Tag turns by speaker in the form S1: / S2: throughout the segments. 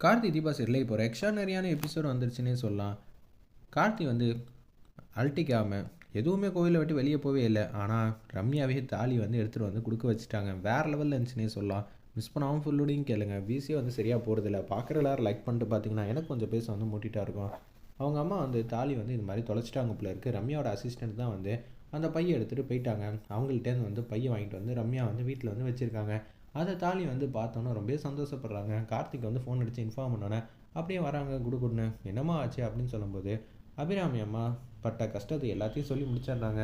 S1: கார்த்தி தீபா சீரியலில் இப்போ ஒரு எக்ஸ்ட்ரானரியான எபிசோடு வந்துருச்சுன்னே சொல்லலாம். கார்த்தி வந்து அழட்டிக்காமல் எதுவுமே கோயிலை விட்டு வெளியே போவே இல்லை. ஆனால் ரம்யாவே தாலி வந்து எடுத்துகிட்டு வந்து கொடுக்க வச்சுட்டாங்க. வேறு லெவலில் இருந்துச்சுன்னே சொல்லலாம். மிஸ் பண்ணாமல் ஃபுல்லோடையும் கேளுங்க. வீஸே வந்து சரியாக போகிறதில்ல. பார்க்குற எல்லாரும் லைக் பண்ணிட்டு பார்த்தீங்கன்னா எனக்கு கொஞ்சம் பேச வந்து மூட்டிகிட்டா இருக்கும். அவங்க அம்மா வந்து தாலி வந்து இது மாதிரி தொலைச்சிட்டாங்க போல இருக்குது. ரம்யாவோட அசிஸ்டன்ட் தான் வந்து அந்த பையை எடுத்துகிட்டு போயிட்டாங்க. அவங்கள்ட்டேருந்து வந்து பையை வாங்கிட்டு வந்து ரம்யா வந்து வீட்டில் வந்து வச்சுருக்காங்க. அதை தாலி வந்து பார்த்தோன்னா ரொம்ப சந்தோஷப்படுறாங்க. கார்த்திக் வந்து ஃபோன் அடித்து இன்ஃபார்ம் பண்ணோன்னே அப்படியே வராங்க குடுகுடுன்னு. என்னம்மா ஆச்சு அப்படின்னு சொல்லும்போது அபிராமி அம்மா பட்ட கஷ்டத்தை எல்லாத்தையும் சொல்லி முடிச்சிடுறாங்க.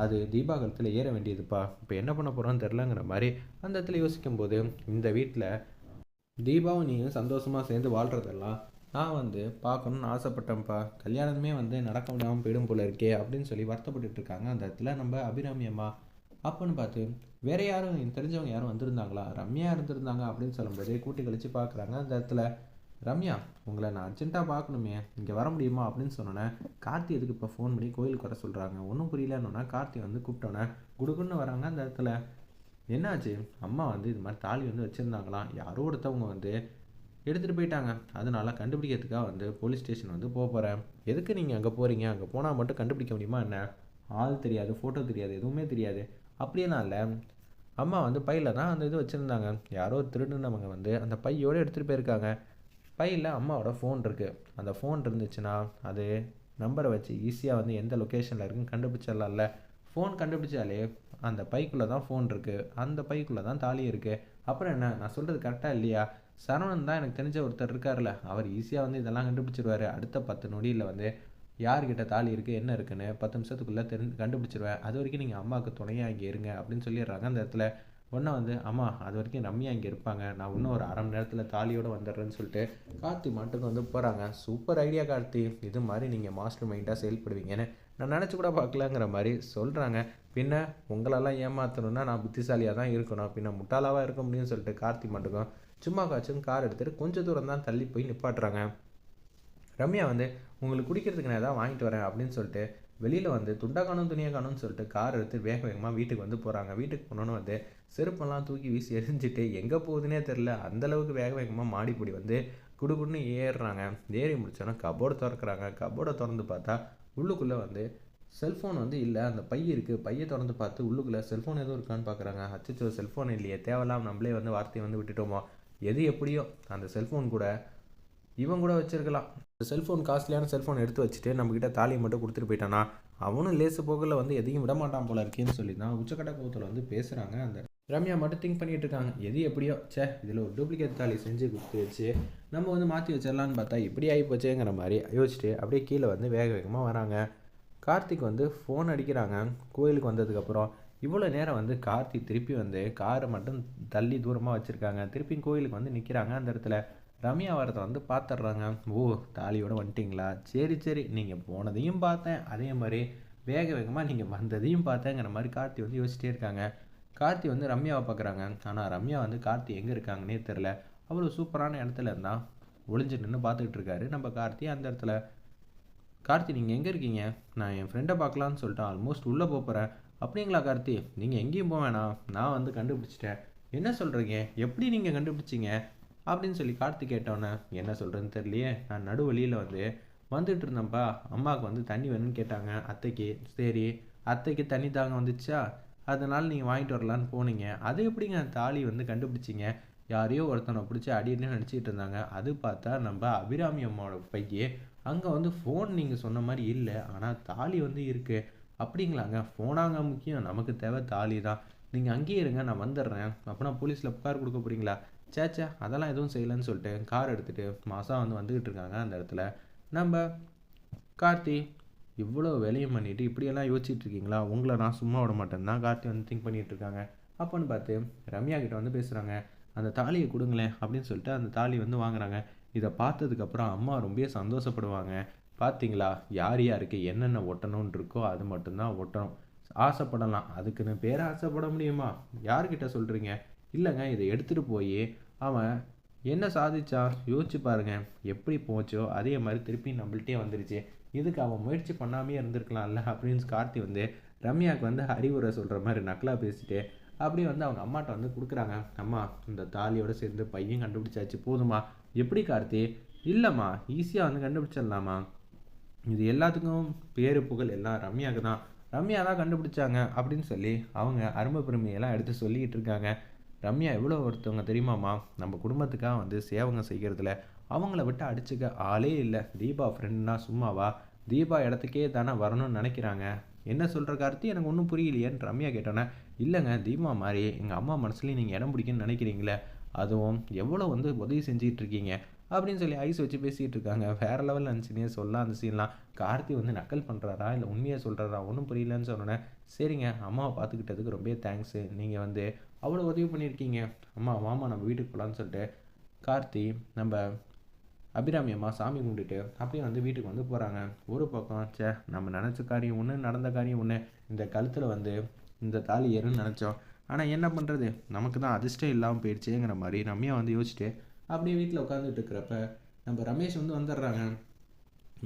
S1: அது தீபா கழுத்தில் ஏற வேண்டியதுப்பா, இப்போ என்ன பண்ண போகிறோன்னு தெரிலங்கிற மாதிரி அந்த இடத்துல யோசிக்கும்போது, இந்த வீட்டில் தீபாவும் நீயும் சந்தோஷமாக சேர்ந்து வாழ்கிறதெல்லாம் நான் வந்து பார்க்கணுன்னு ஆசைப்பட்டேன்ப்பா. கல்யாணமே வந்து நடக்க முடியாமல் போயிடும் போல இருக்கே அப்படின்னு சொல்லி வருத்தப்பட்டு இருக்காங்க அந்த இடத்துல நம்ம அபிராமி அம்மா. அப்போன்னு பார்த்து வேறு யாரும் தெரிஞ்சவங்க யாரும் வந்திருந்தாங்களா, ரம்யா இருந்திருந்தாங்க அப்படின்னு சொல்லும்போது கூட்டி கழித்து பார்க்குறாங்க அந்த இடத்துல. ரம்யா, உங்களை நான் அர்ஜென்ட்டாக பார்க்கணுமே, இங்கே வர முடியுமா அப்படின்னு சொன்னோன்னே கார்த்தி எதுக்கு இப்போ ஃபோன் பண்ணி கோயிலுக்கு வர சொல்கிறாங்க, ஒன்றும் புரியலன்னொன்னே கார்த்தி வந்து கூப்பிட்டோன்னே குடுக்குன்னு வராங்க அந்த இடத்துல. என்னாச்சு, அம்மா வந்து இது மாதிரி தாலி வந்து வச்சுருந்தாங்களாம், யாரோ ஒருத்தவங்க வந்து எடுத்துகிட்டு போயிட்டாங்க, அதனால கண்டுபிடிக்கிறதுக்காக வந்து போலீஸ் ஸ்டேஷன் வந்து போக போகிறேன். எதுக்கு நீங்கள் அங்கே போகிறீங்க, அங்கே போனால் மட்டும் கண்டுபிடிக்க முடியுமா என்ன? ஆள் தெரியாது, ஃபோட்டோ தெரியாது, எதுவுமே தெரியாது. அப்படியெல்லாம் இல்லை, அம்மா வந்து பையில் தான் அந்த இது வச்சுருந்தாங்க, யாரோ திருடுனவங்க வந்து அந்த பையோடு எடுத்துகிட்டு போயிருக்காங்க. பையில் அம்மாவோட ஃபோன் இருக்குது, அந்த ஃபோன் இருந்துச்சுன்னா அது நம்பரை வச்சு ஈஸியாக வந்து எந்த லொக்கேஷனில் இருக்குன்னு கண்டுபிடிச்சிடலாம்ல. ஃபோன் கண்டுபிடிச்சாலே அந்த பைக்குள்ளே தான் ஃபோன் இருக்குது, அந்த பைக்குள்ளே தான் தாலி இருக்குது. அப்புறம் என்ன, நான் சொல்கிறது கரெக்டாக இல்லையா? சரவணன் தான் எனக்கு தெரிஞ்ச ஒருத்தர் இருக்கார்ல, அவர் ஈஸியாக வந்து இதெல்லாம் கண்டுபிடிச்சிருவார். அடுத்த 10 நொடியில் வந்து யார்கிட்ட தாலி இருக்குது என்ன இருக்குன்னு 10 நிமிஷத்துக்குள்ளே கண்டுபிடிச்சிருவேன். அது வரைக்கும் நீங்கள் அம்மாவுக்கு துணையாக இங்கே இருங்க அப்படின்னு சொல்லிடுறாங்க அந்த இடத்துல. ஒன்றா வந்து அம்மா அது வரைக்கும் ரம்யா இங்கே இருப்பாங்க, நான் இன்னும் ஒரு 1/2 மணி நேரத்தில் தாலியோடு வந்துடுறேன்னு சொல்லிட்டு கார்த்தி மாட்டுக்கு வந்து போகிறாங்க. சூப்பர் ஐடியா கார்த்தி, இது மாதிரி நீங்கள் மாஸ்டர் மைண்டாக செயல்படுவீங்கன்னு நான் நினச்சி கூட பார்க்கலங்கிற மாதிரி சொல்கிறாங்க. பின்ன உங்களெல்லாம் ஏமாற்றணுன்னா நான் புத்திசாலியாக தான் இருக்கணும், பின்ன முட்டாளாவாக இருக்க முடியும்னு சொல்லிட்டு கார்த்தி மாட்டுக்கும் சும்மா காய்ச்சும் கார் எடுத்துகிட்டு கொஞ்சம் தூரம் தான் தள்ளி போய் நிப்பாட்டுறாங்க. ரம்யா வந்து உங்களுக்கு குடிக்கிறதுக்கு நான் எதாவது வாங்கிட்டு வரேன் அப்படின்னு சொல்லிட்டு வெளியில் வந்து துண்டா காணும் துணியாக காணும்னு சொல்லிட்டு கார் எடுத்து வேக வேகமாக வீட்டுக்கு வந்து போகிறாங்க. வீட்டுக்கு போனோன்னு வந்து செருப்பெல்லாம் தூக்கி வீசி எரிஞ்சிட்டு எங்கே போகுதுன்னே தெரில, அந்தளவுக்கு வேக வேகமாக மாடிப்படி வந்து குடுகுடுன்னு ஏறுறாங்க. ஏறி முடிச்சோன்னா கபோர்டு திறக்கிறாங்க. கபோர்டை திறந்து பார்த்தா உள்ளுக்குள்ளே வந்து செல்ஃபோன் வந்து இல்லை, அந்த பை இருக்குது. பையை திறந்து பார்த்து உள்ளுக்குள்ளே செல்ஃபோன் எதுவும் இருக்கான்னு பார்க்குறாங்க. அச்சோ செல்ஃபோன் இல்லையே, தேவையில்லாமல் நம்மளே வந்து வார்த்தையை வந்து விட்டுட்டோமோ. எது எப்படியோ அந்த செல்ஃபோன் கூட இவன் கூட வச்சிருக்கலாம். செல்ஃபோன் காஸ்ட்லியான செல்ஃபோன் எடுத்து வச்சுட்டு நம்மக்கிட்ட தாலியை மட்டும் கொடுத்துட்டு போயிட்டானா, அவனும் லேசு போக்கில் வந்து எதையும் விட மாட்டான் போல இருக்கேன்னு சொல்லி தான் உச்சக்கட்ட கோவத்தில் வந்து பேசுகிறாங்க. அந்த ரம்யா மட்டும் திங்க் பண்ணிட்டு இருக்காங்க. எது எப்படியோ இதில் ஒரு டூப்ளிகேட் தாலி செஞ்சு கொடுத்து வச்சு நம்ம வந்து மாற்றி வச்சிடலான்னு பார்த்தா இப்படி ஆகி போச்சேங்கிற மாதிரி யோசிச்சுட்டு அப்படியே கீழே வந்து வேக வேகமாக வராங்க. கார்த்திக் வந்து ஃபோன் அடிக்கிறாங்க. கோயிலுக்கு வந்ததுக்கப்புறம் இவ்வளோ நேரம் வந்து கார்த்திக் திருப்பி வந்து காரை மட்டும் தள்ளி தூரமாக வச்சுருக்காங்க. திருப்பி கோயிலுக்கு வந்து நிற்கிறாங்க. அந்த இடத்துல ரம்யா வரதை வந்து பார்த்துட்றாங்க. ஓ, தாலியோடு வந்துட்டிங்களா, சரி சரி, நீங்கள் போனதையும் பார்த்தேன், அதே மாதிரி வேக வேகமாக நீங்கள் வந்ததையும் பார்த்தேங்கிற மாதிரி கார்த்தி வந்து யோசிச்சிட்டே இருக்காங்க. கார்த்தி வந்து ரம்யாவை பார்க்குறாங்க. ஆனால் ரம்யா வந்து கார்த்தி எங்கே இருக்காங்கன்னே தெரில. அவ்வளோ சூப்பரான இடத்துல இருந்தால் ஒளிஞ்சு நின்று பார்த்துக்கிட்டு இருக்காரு நம்ம கார்த்தி. அந்த இடத்துல கார்த்தி நீங்கள் எங்கே இருக்கீங்க, நான் என் ஃப்ரெண்டை பார்க்கலான்னு சொல்லிட்டு ஆல்மோஸ்ட் உள்ளே போகிறேன். அப்படிங்களா கார்த்தி, நீங்கள் எங்கேயும் போக வேணாம், நான் வந்து கண்டுபிடிச்சிட்டேன். என்ன சொல்கிறீங்க, எப்படி நீங்கள் கண்டுபிடிச்சிங்க அப்படின்னு சொல்லி கார்த்தி கேட்டோன்னே என்ன சொல்கிறேன்னு தெரியலையே, நான் நடு வழியில் வந்து வந்துட்டு இருந்தேன்ப்பா, அம்மாவுக்கு வந்து தண்ணி வேணும்னு கேட்டாங்க அத்தைக்கு. சரி, அத்தைக்கு தண்ணி தாங்க வந்துச்சா, அதனால் நீங்கள் வாங்கிட்டு வரலான்னு போனீங்க. அது எப்படிங்க தாலி வந்து கண்டுபிடிச்சிங்க? யாரையோ ஒருத்தனை பிடிச்சி அடின்னு நினச்சிக்கிட்டு இருந்தாங்க. அது பார்த்தா நம்ம அபிராமி அம்மாவோட பையே. அங்கே வந்து ஃபோன் நீங்கள் சொன்ன மாதிரி இல்லை, ஆனால் தாலி வந்து இருக்குது. அப்படிங்களாங்க, ஃபோனாங்க முக்கியம், நமக்கு தேவை தாலி தான். நீங்கள் அங்கேயே இருங்க, நான் வந்துடுறேன். அப்போனா போலீஸில் புகார் கொடுக்க போகிறீங்களா? சேச்சா, அதெல்லாம் எதுவும் செய்யலைன்னு சொல்லிட்டு கார் எடுத்துகிட்டு மாதம் வந்து வந்துக்கிட்டு இருக்காங்க. அந்த இடத்துல நம்ம கார்த்தி இவ்வளோ வேலையும் பண்ணிவிட்டு இப்படியெல்லாம் யோசிச்சுட்டு இருக்கீங்களா, உங்களை நான் சும்மா விட மாட்டேன் தான் கார்த்தி வந்து திங்க் பண்ணிகிட்டு இருக்காங்க. அப்போன்னு பார்த்து ரம்யா கிட்ட வந்து பேசுகிறாங்க. அந்த தாலியை கொடுங்களேன் அப்படின்னு சொல்லிட்டு அந்த தாலி வந்து வாங்குறாங்க. இதை பார்த்ததுக்கப்புறம் அம்மா ரொம்ப சந்தோஷப்படுவாங்க. பார்த்தீங்களா, யார் யாருக்கு என்னென்ன ஒட்டணும்னு இருக்கோ அது மட்டும்தான் ஒட்டணும். ஆசைப்படலாம், அதுக்குன்னு பேர ஆசைப்பட முடியுமா? யார்கிட்ட சொல்கிறீங்க? இல்லைங்க, இதை எடுத்துகிட்டு போய் அவன் என்ன சாதிச்சான் யோசிச்சு பாருங்க. எப்படி போச்சோ அதே மாதிரி திருப்பி நம்மள்ட்டே வந்துருச்சு. இதுக்கு அவன் முயற்சி பண்ணாமே இருந்திருக்கலாம்ல அப்படின்னு கார்த்தி வந்து ரம்யாவுக்கு வந்து அறிவுரை சொல்கிற மாதிரி நக்கலாக பேசிட்டு அப்படியே வந்து அவங்க அம்மாட்ட வந்து கொடுக்குறாங்க. அம்மா இந்த தாலியோட சேர்ந்து பையன் கண்டுபிடிச்சாச்சு போதுமா? எப்படி கார்த்தி? இல்லைம்மா ஈஸியாக வந்து கண்டுபிடிச்சிடலாமா? இது எல்லாத்துக்கும் பேரு புகழ் எல்லாம் ரம்யாவுக்கு தான். ரம்யா தான் கண்டுபிடிச்சாங்க அப்படின்னு சொல்லி அவங்க அருமை பெருமையெல்லாம் எடுத்து சொல்லிக்கிட்டு இருக்காங்க. ரம்யா எவ்வளோ ஒருத்தவங்க தெரியுமாம்மா? நம்ம குடும்பத்துக்காக வந்து சேவங்க செய்கிறதுல அவங்கள விட்டு அடிச்சுக்க ஆளே இல்லை. தீபா ஃப்ரெண்டுனா சும்மாவா? தீபா இடத்துக்கே தானே வரணும்னு நினைக்கிறாங்க. என்ன சொல்கிற கார்த்தி? எனக்கு ஒன்றும் புரியலையேன்னு ரம்யா கேட்டோன்னே, இல்லைங்க தீபா மாதிரி எங்கள் அம்மா மனசுலேயும் நீங்கள் இடம் பிடிக்குன்னு நினைக்கிறீங்களே, அதுவும் எவ்வளோ வந்து உதவி செஞ்சுக்கிட்டு இருக்கீங்க அப்படின்னு சொல்லி ஐஸ் வச்சு பேசிகிட்டு இருக்காங்க. வேறு லெவலில் இருந்துச்சுன்னே சொல்லலாம் அந்த சீன்லாம். கார்த்தி வந்து நக்கல் பண்ணுறாரா இல்லை உண்மையாக சொல்கிறாரா ஒன்றும் புரியலன்னு சொன்னோன்னே, சரிங்க அம்மாவை பார்த்துக்கிட்டதுக்கு ரொம்ப தேங்க்ஸு. நீங்கள் வந்து அவ்வளோ உதவி பண்ணியிருக்கீங்க. அம்மா வாமா நம்ம வீட்டுக்கு போகலான்னு சொல்லிட்டு கார்த்தி நம்ம அபிராமி அம்மா சாமி கும்பிட்டுட்டு அப்படியே வந்து வீட்டுக்கு வந்து போகிறாங்க. ஒரு பக்கம் நம்ம நினச்ச காரியம் ஒன்று, நடந்த காரியம் ஒன்று. இந்த கழுத்தில் வந்து இந்த தாலி ஏறுன்னு நினச்சோம். ஆனால் என்ன பண்ணுறது, நமக்கு தான் அதிர்ஷ்டம் இல்லாமல் போயிடுச்சேங்கிற மாதிரி ரம்யா வந்து யோசிச்சுட்டு அப்படியே வீட்டில் உட்காந்துட்டு இருக்கிறப்ப நம்ம ரமேஷ் வந்து வந்துடுறாங்க.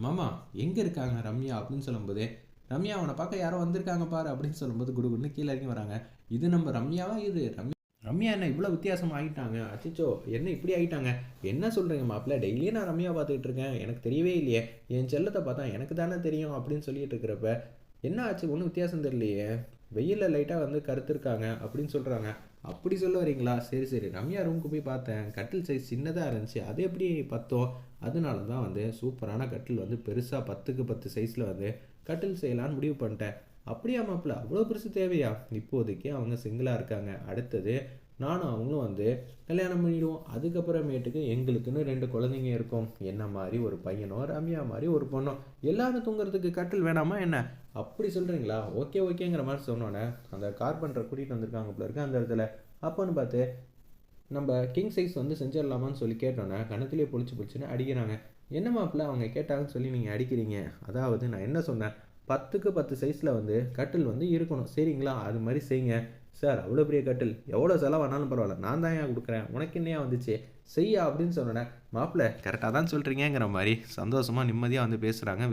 S1: மாமா எங்கே இருக்காங்க ரம்யா அப்படின்னு சொல்லும்போது, ரம்யா அவனை பார்க்க யாரோ வந்திருக்காங்க பாரு அப்படின்னு சொல்லும்போது குடுகுடுன்னு கீழே இறங்கி வராங்க. இது நம்ம ரம்யாவா? இது ரம்யா என்ன இவ்வளோ வித்தியாசம் ஆகிட்டாங்க? அச்சிச்சோ என்ன இப்படி ஆகிட்டாங்க? என்ன சொல்கிறீங்க மாப்பிள்ள? டெய்லியும் நான் ரம்யா பார்த்துக்கிட்டு இருக்கேன், எனக்கு தெரியவே இல்லையே. என் செல்லத்தை பார்த்தா எனக்கு தானே தெரியும் அப்படின்னு சொல்லிட்டு இருக்கிறப்ப, என்ன ஆச்சு ஒன்றும் வித்தியாசம் தெரியலையே, வெயிலில் லைட்டாக வந்து கருத்துருக்காங்க அப்படின்னு சொல்கிறாங்க. அப்படி சொல்ல வரீங்களா? சரி சரி, ரம்யா ரூமுக்கு போய் பார்த்தேன், கட்டில் சைஸ் சின்னதாக இருந்துச்சு, அது எப்படி பத்தோம்? அதனால தான் வந்து சூப்பரான கட்டில் வந்து பெருசாக 10க்கு 10 சைஸில் வந்து கட்டில் செய்யலான்னு முடிவு பண்ணிட்டேன். அப்படியா மாப்பிள்ள? அவ்வளோ பெருசு தேவையா? இப்போதைக்கு அவங்க சிங்கிளாக இருக்காங்க, அடுத்தது நானும் அவங்களும் வந்து கல்யாணம் பண்ணிடுவோம். அதுக்கப்புறமேட்டுக்கு எங்களுக்குன்னு 2 குழந்தைங்க இருக்கும். என்ன மாதிரி ஒரு பையனோ, ரம்யா மாதிரி ஒரு பொண்ணோ, எல்லாரும் தூங்குறதுக்கு கட்டில் வேணாமா என்ன? அப்படி சொல்கிறீங்களா? ஓகே ஓகேங்கிற மாதிரி சொன்னோன்னே அந்த கார்பெண்டரை கூட்டிகிட்டு வந்திருக்காங்க போல இருக்கு அந்த இடத்துல. அப்போன்னு பார்த்து நம்ம கிங் சைஸ் வந்து செஞ்சிடலாமான்னு சொல்லி கேட்டோன்னே கணத்துலேயே பொழிச்சுன்னு அடிக்கிறாங்க. என்ன மாப்பிள்ள அவங்க கேட்டாங்கன்னு சொல்லி நீங்கள் அடிக்கிறீங்க? அதாவது நான் என்ன சொன்னேன், 10க்கு 10 சைஸில் வந்து கட்டில் வந்து இருக்கணும் சரிங்களா? அது மாதிரி செய்யுங்க. சார் அவ்வளோ பெரிய கட்டில் எவ்வளோ செலவானாலும் பரவாயில்ல, நான் தான் ஏன் கொடுக்குறேன், உனக்கு என்னையா வந்துச்சு செய்யா அப்படின்னு சொன்னேன். மாப்பிள்ள கரெக்டாக தான் சொல்கிறீங்கிற மாதிரி சந்தோஷமாக நிம்மதியாக வந்து பேசுகிறாங்க.